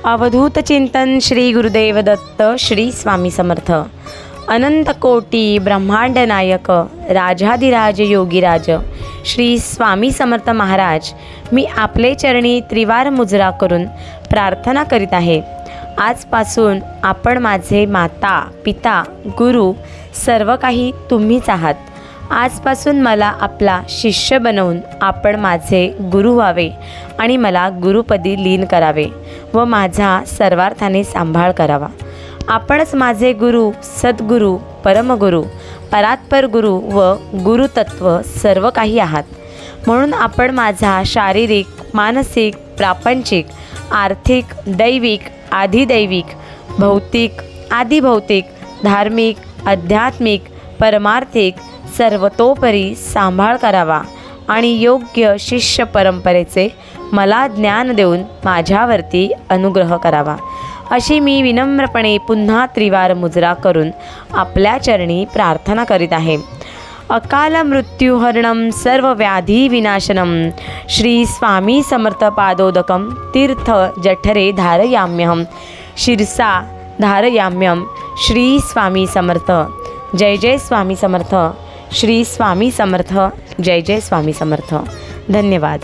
अवधूत चिंतन श्री गुरुदेव दत्त श्री स्वामी समर्थ। अनंत कोटी ब्रह्मांड नायक राजाधिराज योगीराज श्री स्वामी समर्थ महाराज, मी आपले चरणी त्रिवार मुजरा करून प्रार्थना करीत आहे। आजपासून आपण माझे माता पिता गुरु सर्व काही तुम्हीच आहात। आजपासून मला आपला शिष्य बनवून आपण माझे गुरु व्हावे आणि मला गुरुपदी लीन करावे व माझा सर्वार्थाने सांभाळ करावा। आपणच माझे गुरु, सद्गुरु, परमगुरु, परात्पर गुरु व गुरुतत्व सर्व काही आहात। म्हणून आपण माझा शारीरिक, मानसिक, प्रापंचिक, आर्थिक, दैविक, आधिदैविक, भौतिक, आदिभौतिक, धार्मिक, आध्यात्मिक, परमार्थिक सर्वतोपरी सांभाळ करावा आणि योग्य शिष्य परंपरेचे मला ज्ञान देऊन माझ्यावरती अनुग्रह करावा, अशी मी विनम्रपणे पुन्हा त्रिवार मुजरा करून आपल्या चरणी प्रार्थना करीत आहे। अकाल मृत्युहरणं सर्व व्याधी विनाशनम श्री स्वामी समर्थ पादोदकम तीर्थ जठरे धारयाम्यहम शिरसा धारयाम्यम श्री स्वामी समर्थ। जय जय स्वामी समर्थ। श्री स्वामी समर्थ। जय जय स्वामी समर्थ। धन्यवाद।